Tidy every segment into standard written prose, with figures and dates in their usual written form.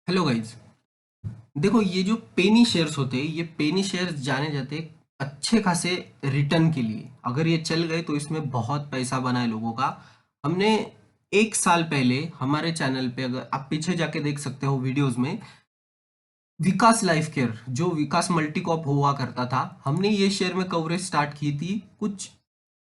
Hello guys. देखो, ये जो पेनी शेयर्स होते हैं, ये पेनी शेयर्स जाने जाते हैं अच्छे खासे रिटर्न के लिए। अगर ये चल गए तो इसमें बहुत पैसा बना है लोगों का। हमने एक साल पहले हमारे चैनल पे, अगर आप पीछे जाके देख सकते हो वीडियोस में, विकास लाइफ केयर जो विकास मल्टीकॉप हुआ करता था, हमने ये शेयर में कवरेज स्टार्ट की थी कुछ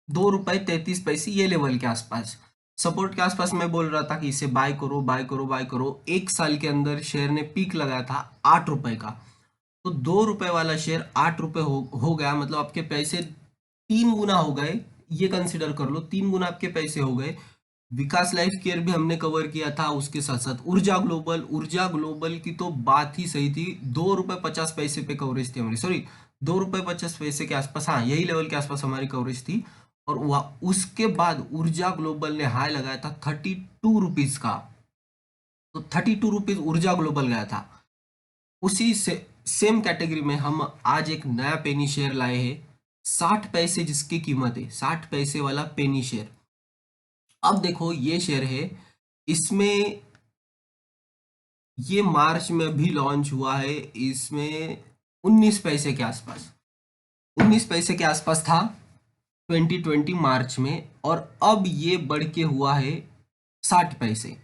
2 रुपए 33 पैसे ये लेवल के आसपास, सपोर्ट के आसपास। मैं बोल रहा था कि इसे बाय करो बाय करो बाय करो। एक साल के अंदर शेयर ने पीक लगाया था 8 रुपए का। तो 2 रुपए वाला शेयर 8 रुपए हो गया, मतलब आपके पैसे 3 गुना हो गए। ये कंसिडर कर लो, 3 गुना आपके पैसे हो गए। विकास लाइफ केयर भी हमने कवर किया था, उसके साथ साथ ऊर्जा ग्लोबल की तो बात ही सही थी। 2 रुपए 50 पैसे पे कवरेज थी हमारी, सॉरी, 2 रुपए 50 पैसे के आसपास, हाँ यही लेवल के आसपास हमारी कवरेज थी। और उसके बाद ऊर्जा ग्लोबल ने हाई लगाया था 32 रुपीज का। तो 32 रुपीज ऊर्जा ग्लोबल गया था। उसी से सेम कैटेगरी में हम आज एक नया पेनी शेयर लाए हैं, 60 पैसे जिसकी कीमत है, 60 पैसे वाला पेनी शेयर। अब देखो, ये शेयर है, इसमें ये मार्च में भी लॉन्च हुआ है। इसमें 19 पैसे के आसपास, 19 पैसे के आसपास था 2020 मार्च में, और अब ये बढ़ के हुआ है 60 पैसे।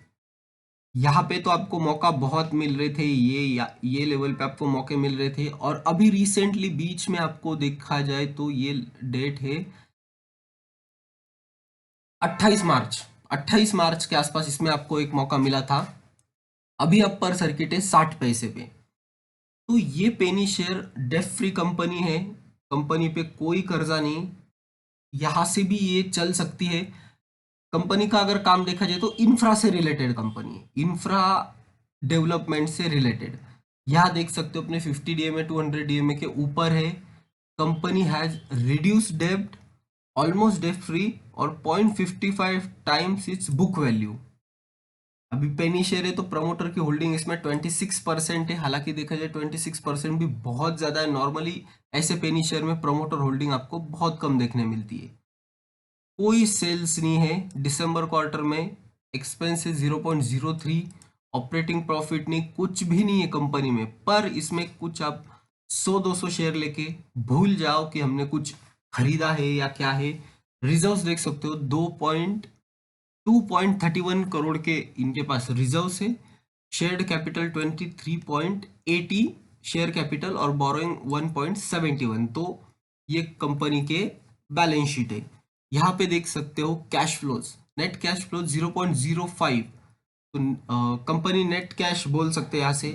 यहाँ पे तो आपको मौका बहुत मिल रहे थे, ये लेवल पे आपको मौके मिल रहे थे। और अभी रिसेंटली बीच में आपको देखा जाए तो ये डेट है 28 मार्च, 28 मार्च के आसपास इसमें आपको एक मौका मिला था। अभी अपर सर्किट है 60 पैसे पे। तो ये पेनी शेयर डेट फ्री कंपनी है, कंपनी पे कोई कर्जा नहीं, यहाँ से भी ये चल सकती है। कंपनी का अगर काम देखा जाए तो इंफ्रा से रिलेटेड कंपनी है, इंफ्रा डेवलपमेंट से रिलेटेड। यहाँ देख सकते हो अपने 50 DMA 200 DMA के ऊपर है। कंपनी हैज रिड्यूस डेब्ट, ऑलमोस्ट डेट फ्री, और 0.55 टाइम्स इट्स बुक वैल्यू। अभी पेनी शेयर है तो प्रमोटर की होल्डिंग इसमें 26% है। हालांकि देखा जाए 26% भी बहुत ज्यादा है। नॉर्मली ऐसे पेनी शेयर में प्रमोटर होल्डिंग आपको बहुत कम देखने मिलती है। कोई सेल्स नहीं है दिसंबर क्वार्टर में, एक्सपेंस है 0.03, ऑपरेटिंग प्रॉफिट नहीं, कुछ भी नहीं है कंपनी में। पर इसमें कुछ आप 100-200 शेयर लेके भूल जाओ कि हमने कुछ खरीदा है या क्या है। रिजर्व्स देख सकते हो, 2.31 करोड़ के इनके पास रिजर्व्स है। शेयर्ड कैपिटल 23.80 शेयर कैपिटल, और बोरोइंग 1.71। तो ये कंपनी के बैलेंस शीट है। यहाँ पे देख सकते हो cash flows, net cash flow 0.05। तो कंपनी नेट कैश बोल सकते हैं यहाँ से,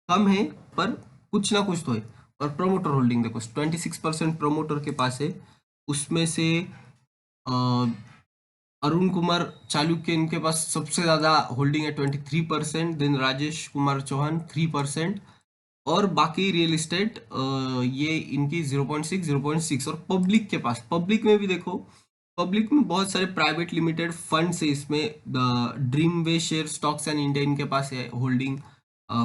कम है पर कुछ ना कुछ तो है। और प्रमोटर होल्डिंग देखो, 26% प्रमोटर के पास है। उसमें से अ, अरुण कुमार चालुक्य इनके पास सबसे ज्यादा होल्डिंग है 23%, देन राजेश कुमार चौहान 3%, और बाकी रियल इस्टेट ये इनकी 0.6 0.6। और पब्लिक के पास, पब्लिक में भी देखो, पब्लिक में बहुत सारे प्राइवेट लिमिटेड फंड्स है इसमें। Dream way share stocks and India इनके पास है होल्डिंग।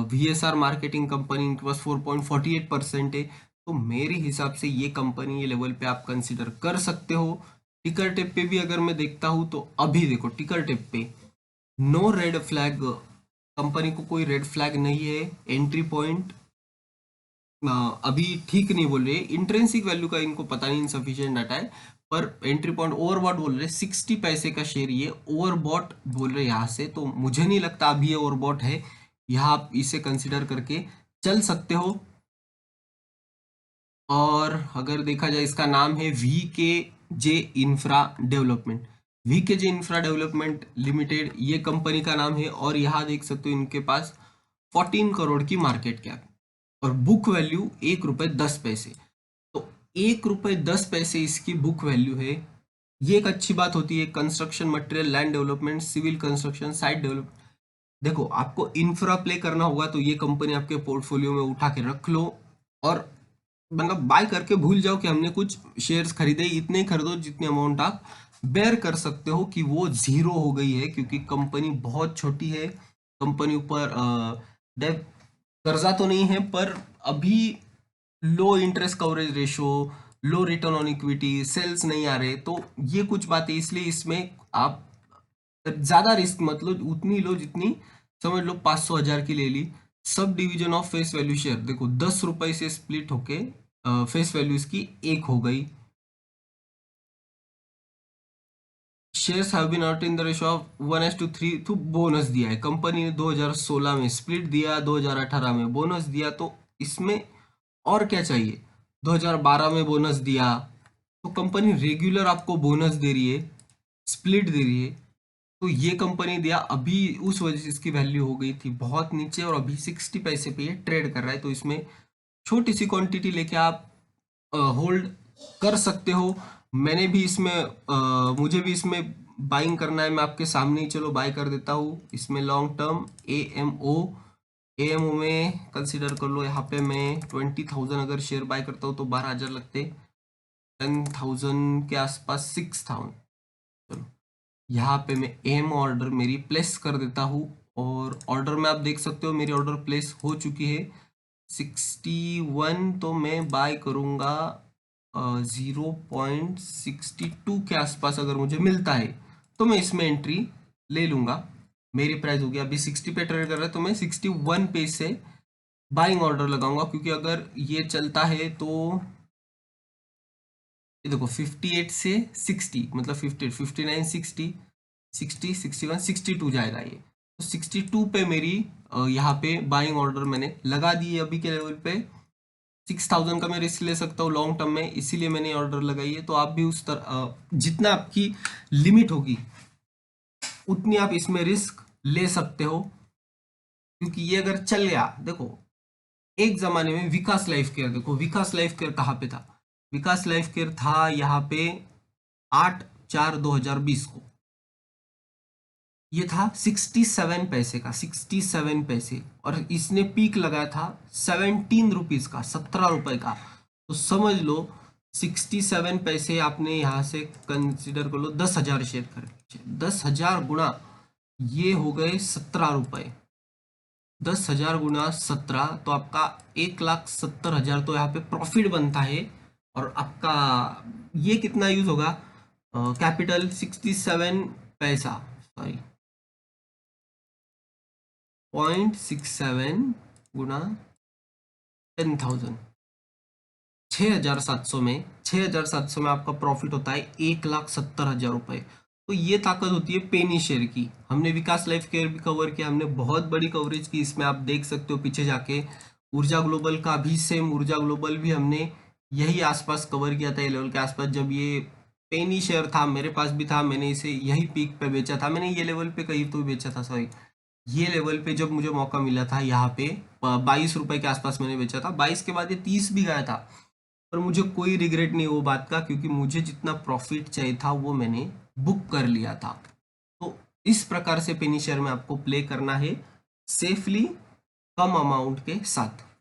VSR मार्केटिंग कंपनी इनके पास 4.48% है। तो मेरे हिसाब से ये कंपनी ये लेवल पे आप कंसिडर कर सकते हो। टिकर टेप पे भी अगर मैं देखता हूँ तो अभी देखो टिकर टेप पे नो रेड फ्लैग, कंपनी को कोई रेड फ्लैग नहीं है। एंट्री पॉइंट अभी ठीक नहीं बोल रहे, इंट्रेंसिक वैल्यू का इनको पता नहीं, इनसफिशियंट डाटा है। पर एंट्री पॉइंट ओवरबॉट बोल रहे, 60 पैसे का शेयर ये ओवरबॉट बोल रहे यहाँ से। तो मुझे नहीं लगता अभी ये ओवरबॉट है, यहाँ आप इसे कंसिडर करके चल सकते हो। और अगर देखा जाए, इसका नाम है VKJ infra development, VKJ infra development limited ये कंपनी का नाम है। और यहाँ देख सकते हो इनके पास 14 करोड़ की मार्केट कैप, और बुक वैल्यू 1 रुपए 10 पैसे। तो 1 रुपए 10 पैसे इसकी बुक वैल्यू है। ये एक अच्छी बात होती है। Construction material, land development, civil construction, site develop, देखो आपको इंफ्रा प्ले करना होगा तो ये कंपनी आपके पोर्टफोलियो में उठा के रख लो। और मतलब बाय करके भूल जाओ कि हमने कुछ शेयर्स खरीदे, इतने ही खरीदो जितने अमाउंट आप बेयर कर सकते हो कि वो जीरो हो गई है, क्योंकि कंपनी बहुत छोटी है। कंपनी ऊपर डेब कर्जा तो नहीं है, पर अभी low interest coverage ratio, low return on equity, sales नहीं आ रहे। तो ये कुछ बातें, इसलिए इसमें आप ज्यादा रिस्क मत लो, उतनी लो जितनी, समझ लो 500 हजार की ले ली subdivision of face value share, देखो 10 रुपए से स्प्लिट होके फेस वैल्यू इसकी 1 हो गई। Shares have been out in the ratio of 1:3, तो बोनस दिया है कंपनी ने 2016 में, स्प्लिट दिया 2018 में, बोनस दिया, तो इसमें और क्या चाहिए। 2012 में बोनस दिया, तो कंपनी रेगुलर आपको बोनस दे रही है, स्प्लिट दे रही है, तो ये कंपनी दिया अभी, उस वजह से इसकी वैल्यू हो गई थी बहुत नीचे, और अभी 60 पैसे पे ये ट्रेड कर रहा है। तो इसमें छोटी सी क्वांटिटी लेके आप होल्ड कर सकते हो। मैंने भी इसमें मुझे भी इसमें बाइंग करना है, मैं आपके सामने ही चलो बाय कर देता हूँ इसमें long term A M O में कंसिडर कर लो। यहाँ पे मैं 20,000 अगर शेयर बाय करता हूँ तो 12,000 लगते, 10,000 के आसपास 6,000। चलो यहाँ पे मैं एम ऑर्डर मेरी प्लेस कर देता हूँ, और ऑर्डर में आप देख सकते हो मेरी ऑर्डर प्लेस हो चुकी है 61, तो मैं बाय करूँगा 0.62 के आसपास अगर मुझे मिलता है तो मैं इसमें एंट्री ले लूँगा। मेरी प्राइस होगी अभी 60 पे ट्रेड कर रहा है, तो मैं 61 पे से बाइंग ऑर्डर लगाऊंगा, क्योंकि अगर ये चलता है तो ये देखो 58 से 60, मतलब 58, 59, 60, 60, 61, 62 जाएगा ये, तो 62 पे मेरी यहाँ पे बाइंग ऑर्डर मैंने लगा दी है अभी के लेवल पे। 6,000 का मैं रिस्क ले सकता हूँ लॉन्ग टर्म में, इसीलिए मैंने ऑर्डर लगाई है। तो आप भी उस तरह जितना आपकी लिमिट होगी उतनी आप इसमें रिस्क ले सकते हो, क्योंकि ये अगर चल गया, देखो एक जमाने में विकास लाइफ केयर, देखो विकास लाइफ केयर कहाँ पे था, विकास लाइफ केयर था यहाँ पे 8/4/2020 को, ये था 67 पैसे का, 67 पैसे, और इसने पीक लगाया था 17 रुपीज का, 17 रुपए का। तो समझ लो 67 पैसे आपने यहाँ से कंसिडर कर लो 10,000 शेयर कर, 10,000 गुणा ये हो गए 17 रुपए, 10,000 गुणा 17, तो आपका 1,70,000 तो यहाँ पे प्रॉफिट बनता है। और आपका ये कितना यूज होगा, कैपिटल 67 पैसा, सॉरी 0.67 गुना 10,000, 6,700 में, 6,700 में आपका प्रॉफिट होता है 1,70,000 रुपए। तो ये ताकत होती है पेनी शेयर की। हमने विकास लाइफ केयर भी कवर किया, हमने बहुत बड़ी कवरेज की इसमें, आप देख सकते हो पीछे जाके। ऊर्जा ग्लोबल का भी सेम, ऊर्जा ग्लोबल भी हमने यही आसपास कवर किया था, ये लेवल के आसपास, जब ये पेनी शेयर था मेरे पास भी था, मैंने इसे यही पीक पे बेचा था, मैंने ये लेवल पे कहीं तो बेचा था, सॉरी ये लेवल पे जब मुझे मौका मिला था यहाँ पे 22 रुपए के आसपास मैंने बेचा था, 22 के बाद ये 30 भी गया था, पर मुझे कोई रिग्रेट नहीं वो बात का, क्योंकि मुझे जितना प्रॉफिट चाहिए था वो मैंने बुक कर लिया था। तो इस प्रकार से पेनी शेयर में आपको प्ले करना है सेफली, कम अमाउंट के साथ।